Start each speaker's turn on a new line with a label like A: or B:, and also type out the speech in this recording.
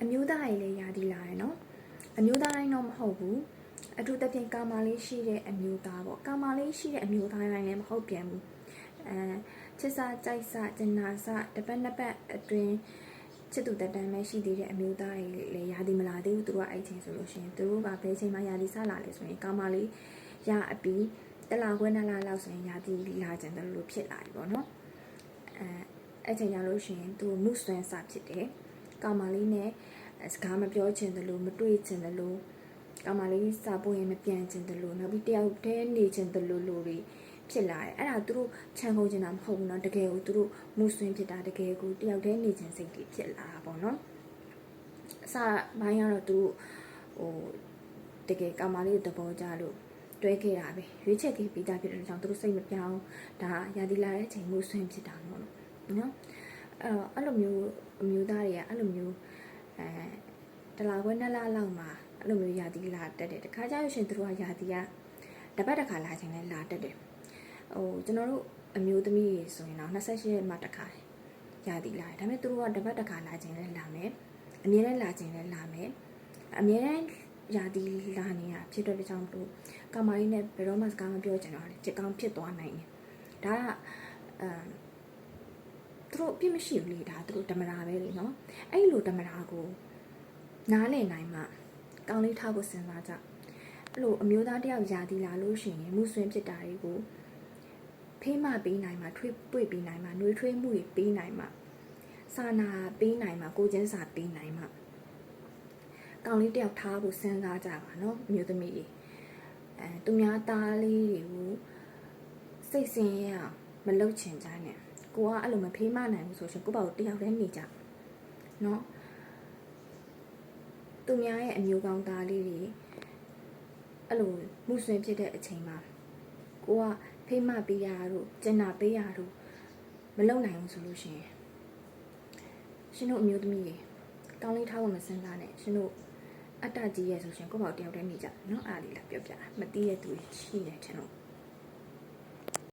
A: အမျိုးသားရေးလည်းယာဒီလာရယ်နော်အမျိုးသားတိုင်းတော့မဟုတ်ဘူးအထူးသဖြင့်ကာမလေးရှိတဲ့အမျိုးသားပေါ့ကာမလေးရှိတဲ့အမျိုးသားတိုင်းလည်းမဟုတ်ပြန်ဘူးချစ်စာကြိုက်စာကျင်နာစာတစ်ပတ်နှစ်ပတ်အတွင်းချစ်သူတက်တန်းပဲရှိသေးတဲ့အမျိုးသားတွေလည်းယာဒီမလာသေးဘူးသူတို့ကအဲ့ချိန်ဆိုလို့ရှိရင်သူတို့ကဘယ်ချိန်မှယာဒီစလာလဲဆိုရင်ကာမလေးရအပြီးတလခွဲနှစ်လလောက်ဆိုရင်ယာဒီလာကြတယ်လို့ဖြစ်လာပြီပေါ့နော်အဲ့ချိန်ရလို့ရှိရင်သူမှုဆွမ်းစာဖြစ်တယ်ကာမလေးနဲ့စကားမပြောချင်တယ်လို့မတွေ့ချင်တယ်လို့ကာမလေးစာပို့ရင်မပြန်ချင်တယ်လို့နောက်ပြီးတယောက်တည်းနေချင်တယ်လို့တွေဖြစ်လာတယ်အဲ့ဒါသူတို့ခြံကုန်ချင်တာမဟုတ်ဘူးเนาะတကယ်ကိုသူတို့မှုဆွမ်းဖြစ်တာတကယ်ကိုတယောက်တည်းနေချင်စိတ်တွေဖြစ်လာတာပေါ့เนาะအစပိုင်းကတော့သူတို့ဟိုတကယ်ကာမလေးကိုသဘောကျလို့တွဲခဲ့တာပဲရွေးချက်ခဲ့ပြီးသားဖြစ်တဲ့ကြောင့်သူတို့စိတ်မပြောင်းဒါရာသီလာတဲ့အချိန်မှုဆွမ်းဖြစ်တာပေါ့နော်အဲ့လိုမျိုးအမျိုးသားတွေကအဲ့လိုမျိုးတလာခွဲနှစ်လလောက်မှာအဲ့လိုမျိုးရာသီလာတက်တယ်တခါကျလို့ရှင်သူတို့ကရာသီကတပတ်တစ်ခါလာခြင်းလဲလာတက်တယ်ကျွန်တော်တို့အမျိုးသမီးတွေဆိုရင်တော့28ရက်မှတစ်ခါရာသီလာတယ်ဒါပေမဲ့သူတို့ကတပတ်တစ်ခါလာခြင်းလဲလာမယ်အမြဲတမ်းလာခြင်းလဲလာမယ်အမြဲတမ်းရာသီလာနေတာဖြစ်တဲ့ကြောင့်တို့ကာမလေးနဲ့ဘယ်တော့မှစကားမပြောချင်တော့လေจิตကောင်းဖြစ်သွားနိုင်တယ်ဒါကသူတို့အပြစ်မရှိဘူးလေဒါသူတို့ဓမ္မရာပဲလေနော်အဲ့လိုဓမ္မရာကိုနားလည်နိုင်မှကောင်းလေးထားဖို့စဉ်းစားကြအဲ့လိုအမျိုးသားတယောက်ယာတီလာလို့ရှိရင်မှုဆွင်းဖြစ်တာတွေကိုဖေးမပေးနိုင်မှထွေးပွေပေးနိုင်မှနှွေးထွေးမှုတွေပေးနိုင်မှစာနာပေးနိုင်မှကိုချင်းစာပေးနိုင်မှကောင်းလေးတယောက်ထားဖို့စဉ်းစားကြပါနော်အမျိုးသမီးတွေသူများသားလေးတွေကိုစိတ်ဆင်းရဲအောင်မလုပ်ချင်ကြနဲ့ကိုကအဲ့လိုမဖေးမနိုင်ဘူးဆိုရှင်ကိုပေါ့တယောက်တည်းနေကြနော်သူများရဲ့အမျိုးကောင်းသားလေးတွေအဲ့လိုမှုဆွင်ဖြစ်တဲ့အချိန်မှာကိုကဖေးမပေးရတို့ကျင်နာပေးရတို့မလုပ်နိုင်ဘူးဆိုလို့ရှင်ရှင်တို့အမျိုးသမီးတွေကောင်းလေးထားဖို့မစင်စားနဲ့ရှင်တို့အတ္တကြီးရဲ့ဆိုရှင်ကိုပေါ့တယောက်တည်းနေကြနော်အားလေးလာပြောပြတာမသိတဲ့သူရှိတယ်ထင်လို့